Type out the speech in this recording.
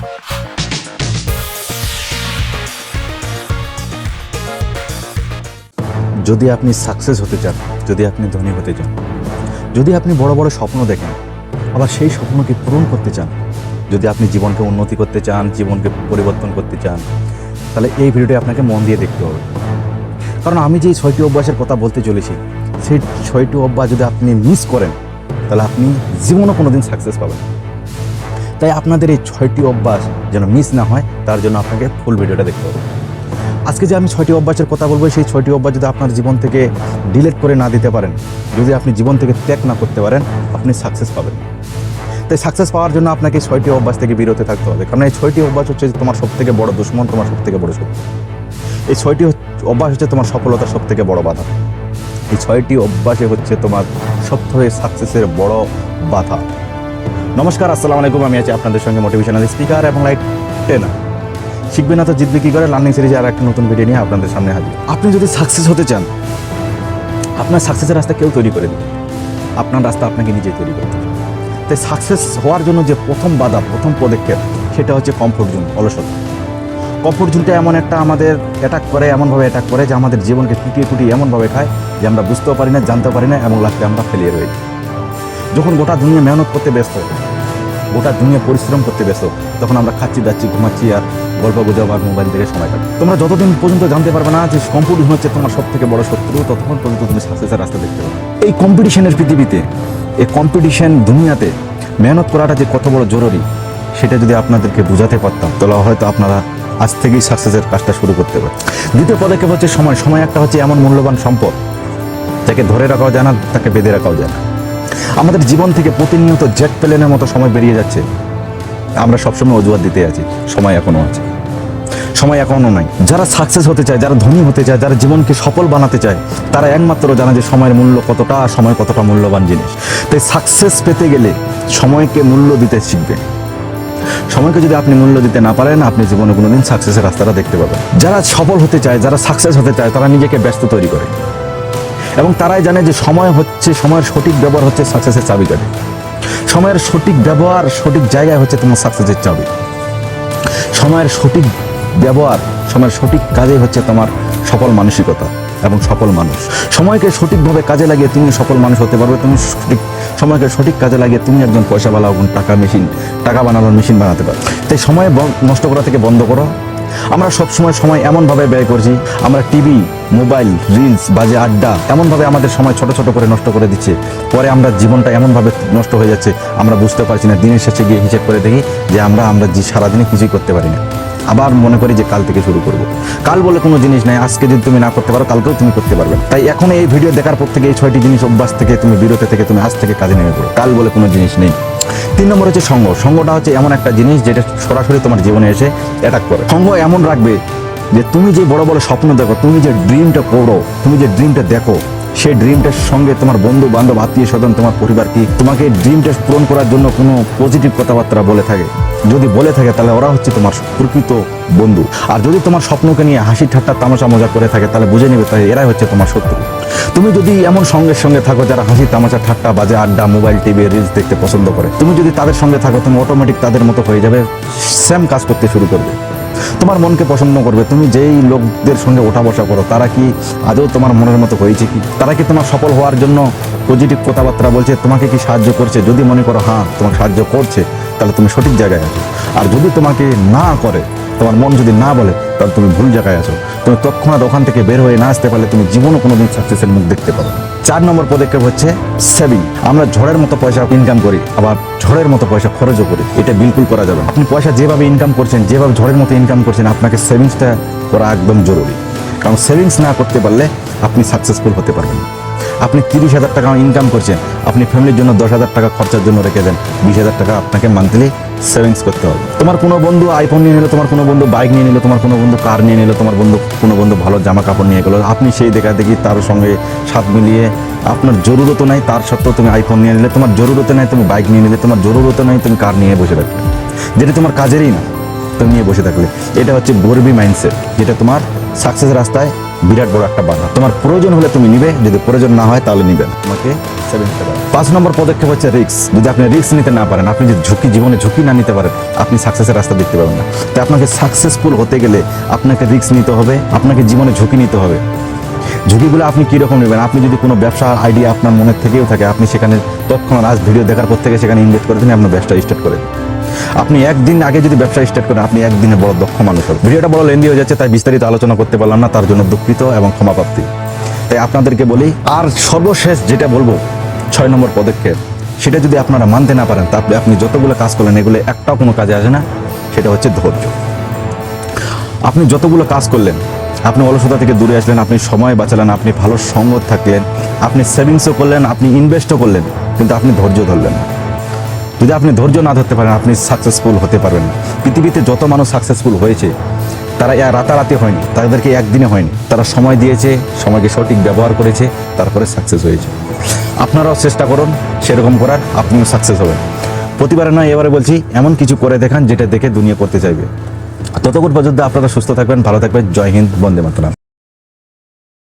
যদি আপনি সাকসেস হতে চান, যদি আপনি ধনী হতে চান, যদি আপনি বড় বড় স্বপ্ন দেখেন, আবার সেই স্বপ্নকে পূরণ করতে চান, যদি আপনি জীবনকে উন্নতি করতে চান, জীবনকে পরিবর্তন করতে চান, তাহলে এই ভিডিওটি আপনাকে মন দিয়ে দেখতে হবে। কারণ আমি যেই 6টি অভ্যাসের কথা বলতে চলেছি, সেই 6টি অভ্যাস যদি আপনি মিস করেন, তাহলে আপনি জীবনও কোনো দিন সাকসেস পাবেন। তাই আপনাদের এই 6টি অভ্যাস যেন মিস না হয়, তার জন্য আপনাকে ফুল ভিডিওটা দেখতে হবে। আজকে যে আমি 6টি অভ্যাসের কথা বলবো, সেই 6টি অভ্যাস যদি আপনার জীবন থেকে ডিলিট করে না দিতে পারেন, যদি আপনি জীবন থেকে ত্যাগ না করতে পারেন, আপনি সাকসেস পাবেন না। তাই সাকসেস পাওয়ার জন্য আপনাকে 6টি অভ্যাস থেকে বিরত থাকতে হবে। কারণ এই 6টি অভ্যাস হচ্ছে তোমার সবথেকে বড় দুশ্মন, তোমার সবথেকে বড় শত্রু। এই 6টি অভ্যাস হচ্ছে তোমার সফলতার সবথেকে বড় বাধা। এই 6টি অভ্যাসে হচ্ছে তোমার সবথেকে সাকসেসের বড় বাধা। নমস্কার, আসসালামু আলাইকুম। আমি আছি আপনাদের সঙ্গে মোটিভেশনাল স্পিকার এবং লাইফ ট্রেনার। শিখবে না তো জিতবে কি করে লার্নিং সিরিজে আর একটা নতুন ভিডিও নিয়ে আপনাদের সামনে হাজির। আপনি যদি সাকসেস হতে চান, আপনার সাকসেসের রাস্তা কেউ তৈরি করে দেবে, আপনার রাস্তা আপনাকে নিজেই তৈরি করতে হবে। তাই সাকসেস হওয়ার জন্য যে প্রথম বাধা, প্রথম পদক্ষেপ, সেটা হচ্ছে কমফোর্ট জোন, অলসতা। কমফোর্ট জোনটা এমন একটা আমাদের অ্যাটাক করে, এমনভাবে অ্যাটাক করে যে আমাদের জীবনকে কুটিয়ে কুটিয়ে এমনভাবে খায় যে আমরা বুঝতেও পারি না, জানতেও পারি না, এবং লাস্টে আমরা ফেলিয়ে রই। যখন গোটা দুনিয়া মেহনত করতে ব্যস্ত, গোটা দুনিয়া পরিশ্রম করতে ব্যস্ত, তখন আমরা খাচ্ছি, দাচ্ছি, ঘুমাচ্ছি আর গল্প গুজব আর মোবাইল থেকে সময় কাটে। তোমরা যতদিন পর্যন্ত জানতে পারবে না যে কম্পিটিশন হচ্ছে তোমার সব থেকে বড় শত্রু, ততক্ষণ পর্যন্ত তুমি সাকসেসের রাস্তা দেখতে পাবে। এই কম্পিটিশনের পৃথিবীতে, এই কম্পিটিশন দুনিয়াতে মেহনত করাটা যে কত বড় জরুরি, সেটা যদি আপনাদেরকে বোঝাতে পারতাম, তাহলে হয়তো আপনারা আজ থেকেই সাকসেসের কাজটা শুরু করতে পারেন। দ্বিতীয় পদক্ষেপ হচ্ছে সময়। সময় একটা হচ্ছে এমন মূল্যবান সম্পদ, যাকে ধরে রাখাও যায় না, তাকে বেঁধে রাখাও যায় না। আমাদের জীবন থেকে প্রতিনিয়ত জেট প্লেনের মতো সময় বেরিয়ে যাচ্ছে। আমরা সবসময় অজুহাত দিতে আছি, সময় এখনও আছে, সময় এখনও নাই। যারা সাকসেস হতে চায়, যারা ধনী হতে চায়, যারা জীবনকে সফল বানাতে চায়, তারা একমাত্র জানে যে সময়ের মূল্য কতটা, সময় কতটা মূল্যবান জিনিস। তাই সাকসেস পেতে গেলে সময়কে মূল্য দিতে শিখবে। সময়কে যদি আপনি মূল্য দিতে না পারেন, আপনি জীবনে কোনোদিন সাকসেসের রাস্তাটা দেখতে পাবেন। যারা সফল হতে চায়, যারা সাকসেস হতে চায়, তারা নিজেকে ব্যস্ত তৈরি করে, এবং তারাই জানে যে সময়ের সঠিক ব্যবহার হচ্ছে সাকসেসের চাবিকাঠি। সময়ের সঠিক ব্যবহার সঠিক জায়গায় হচ্ছে তোমার সাকসেসের চাবি। সময়ের সঠিক ব্যবহার, সময়ের সঠিক কাজে হচ্ছে তোমার সফল মানসিকতা এবং সফল মানুষ। সময়কে সঠিকভাবে কাজে লাগিয়ে তুমি সফল মানুষ হতে পারবে। তুমি সময়কে সঠিক কাজে লাগিয়ে তুমি একজন পয়সাওয়ালা এবং টাকা বানানোর মেশিন বানাতে পারবে। তাই সময় নষ্ট করা থেকে বন্ধ করো। আমরা সবসময় সময় এমনভাবে ব্যয় করছি, আমরা টিভি, মোবাইল, রিলস, বাজে আড্ডা, এমনভাবে আমাদের সময় ছোট ছোট করে নষ্ট করে দিচ্ছে। পরে আমরা জীবনটা এমনভাবে নষ্ট হয়ে যাচ্ছে, আমরা বুঝতে পারছি না। দিনের শেষে গিয়ে হিসেব করে দেখি যে আমরা সারাদিনে কিছুই করতে পারি না। আবার মনে করি যে কাল থেকে শুরু করব। কাল বলে কোনো জিনিস নাই। আজকে যদি তুমি না করতে পারো, কালকেও তুমি করতে পারবে। তাই এখন এই ভিডিও দেখার পর থেকে এই 6টি জিনিস অভ্যাস থেকে তুমি বিরত থেকে তুমি আজ থেকে কাজে নেমে পড়ো। কাল বলে কোনো জিনিস নেই। 3 নম্বর হচ্ছে সঙ্গ। সঙ্গটা হচ্ছে এমন একটা জিনিস যেটা সরাসরি তোমার জীবনে এসে অ্যাটাক করে। সঙ্গ এমন রাখবে যে তুমি যে বড় বড় স্বপ্ন দেখো, তুমি যে ড্রিমটা করো, তুমি যে ড্রিমটা দেখো, সেই ড্রিমটার সঙ্গে তোমার বন্ধু বান্ধব, আত্মীয় স্বজন, তোমার পরিবার কি তোমাকে ড্রিমটা পূরণ করার জন্য কোনো পজিটিভ কথাবার্তা বলে থাকে? যদি বলে থাকে, তাহলে ওরা হচ্ছে তোমার প্রকৃত বন্ধু। আর যদি তোমার স্বপ্নকে নিয়ে হাসি ঠাট্টা তামাশা মজা করে থাকে, তাহলে বুঝে নেবে তাই এরাই হচ্ছে তোমার শত্রু। তুমি যদি এমন সঙ্গের সঙ্গে থাকো যারা হাসি তামাশা ঠাট্টা বাজে আড্ডা, মোবাইল, টিভি, রিলস দেখতে পছন্দ করে, তুমি যদি তাদের সঙ্গে থাকো, তুমি অটোমেটিক তাদের মতো হয়ে যাবে, সেম কাজ করতে শুরু করবে, তোমার মনকে পছন্দ করবে। তুমি যেই লোকদের সঙ্গে ওঠা বসা করো, তারা কি আদৌ তোমার মনের মতো হয়েছে কি? তারা কি তোমার সফল হওয়ার জন্য পজিটিভ কথাবার্তা বলছে, তোমাকে কি সাহায্য করছে? যদি মনে করো হ্যাঁ তোমাকে সাহায্য করছে, তাহলে তুমি সঠিক জায়গায় আছো। আর যদি তোমাকে না করে, তোমার মন যদি না বলে, তাহলে তুমি ভুল জায়গায় আছো। তুমি তৎক্ষণাৎ ওখান থেকে বের হয়ে না আসতে পারলে তুমি জীবনও কোনোদিন সাকসেসের মুখ দেখতে পাবে না। 4 নম্বর পদক্ষেপ হচ্ছে সেভিং। আমরা ঝড়ের মতো পয়সা ইনকাম করি, আবার ঝড়ের মতো পয়সা খরচও করি। এটা বিলকুল করা যাবে না। আপনি পয়সা যেভাবে ইনকাম করছেন, যেভাবে ঝড়ের মতো ইনকাম করছেন, আপনাকে সেভিংসটা করা একদম জরুরি। কারণ সেভিংস না করতে পারলে আপনি সাকসেসফুল হতে পারবেন না। আপনি 30,000 টাকা ইনকাম করছেন, আপনি ফ্যামিলির জন্য 10,000 টাকা খরচার জন্য রেখে দেন, 20,000 টাকা আপনাকে মান্থলি সেভিংস করতে হবে। তোমার কোনো বন্ধু আইফোন নিয়ে নিল, তোমার কোনো বন্ধু বাইক নিয়ে নিল, তোমার কোনো বন্ধু কার নিয়ে নিল, তোমার কোনো বন্ধু ভালো জামা কাপড় নিয়ে গেলো, আপনি সেই দেখা দেখি তার সঙ্গে সাথ মিলিয়ে, আপনার জরুরত নাই তার সত্ত্বেও তুমি আইফোন নিয়ে নিলে, তোমার জরুরত নাই তুমি বাইক নিয়ে নিলে, তোমার জরুরত নাই তুমি কার নিয়ে বসে থাকলে, যেটা তোমার কাজেরই না, তুমি নিয়ে বসে থাকলে। এটা হচ্ছে গরিবী মাইন্ডসেট, যেটা তোমার সাকসেস রাস্তায় বিরাট বড় একটা বাধা। তোমার প্রয়োজন হলে তুমি নিবে, যদি প্রয়োজন না হয় তাহলে নিবে না। তোমাকে সেভিংস করতে হবে। 5 নম্বর পদক্ষেপ হচ্ছে রিস্ক। যদি আপনি রিস্ক নিতে না পারেন, আপনি যদি জীবনে ঝুঁকি না নিতে পারেন, আপনি সাকসেসের রাস্তা দেখতে পাবেন না। তাই আপনাকে সাকসেসফুল হতে গেলে আপনাকে রিস্ক নিতে হবে, আপনাকে জীবনে ঝুঁকি নিতে হবে। ঝুঁকিগুলো আপনি কীরকম নেবেন? আপনি যদি কোনো ব্যবসার আইডিয়া আপনার মনে থেকেও থাকে, আপনি সেখানে তৎক্ষণাৎ আজ ভিডিও দেখার পর থেকে সেখানে ইনভেস্ট করে দিন, আপনার ব্যবসা স্টার্ট করে দিন। আপনি একদিন আগে যদি ব্যবসা স্টার্ট করেন, আপনি একদিনে বড় দক্ষ মানুষ হবেন। ভিডিওটা বড় লেন্দি হয়ে যাচ্ছে, তাই বিস্তারিত আলোচনা করতে পারলাম না, তার জন্য দুঃখিত এবং ক্ষমাপ্রার্থী। তাই আপনাদেরকে বলি, আর সর্বশেষ যেটা বলবো 6 নম্বর পদক্ষেপ, সেটা যদি আপনারা মানতে না পারেন, তাহলে আপনি যতগুলো কাজ করলেন এগুলো একটাও কোনো কাজে আসে না। সেটা হচ্ছে ধৈর্য। আপনি যতগুলো কাজ করলেন, আপনি অলসতা থেকে দূরে আসলেন, আপনি সময় বাঁচালেন, আপনি ভালো সঙ্গ থাকলেন, আপনি সেভিংসও করলেন, আপনি ইনভেস্টও করলেন, কিন্তু আপনি ধৈর্য ধরলেন না। যদি আপনি ধৈর্য না ধরতে পারেন, আপনি সাকসেসফুল হতে পারবেন না। পৃথিবীতে যত মানুষ সাকসেসফুল হয়েছে, তারা রাতারাতি হয়নি, তাদেরকে একদিনে হয়নি। তারা সময় দিয়েছে, সময়কে সঠিক ব্যবহার করেছে, তারপরে সাকসেস হয়েছে। আপনারাও চেষ্টা করুন সেরকম করার, আপনিও সাকসেস হবেন। প্রতিবারে নয়, এবারে বলছি, এমন কিছু করে দেখান যেটা দেখে দুনিয়া করতে চাইবে। ততক্ষণ পর্যন্ত আপনারা সুস্থ থাকবেন, ভালো থাকবেন। জয় হিন্দ, বন্দে মাতরম।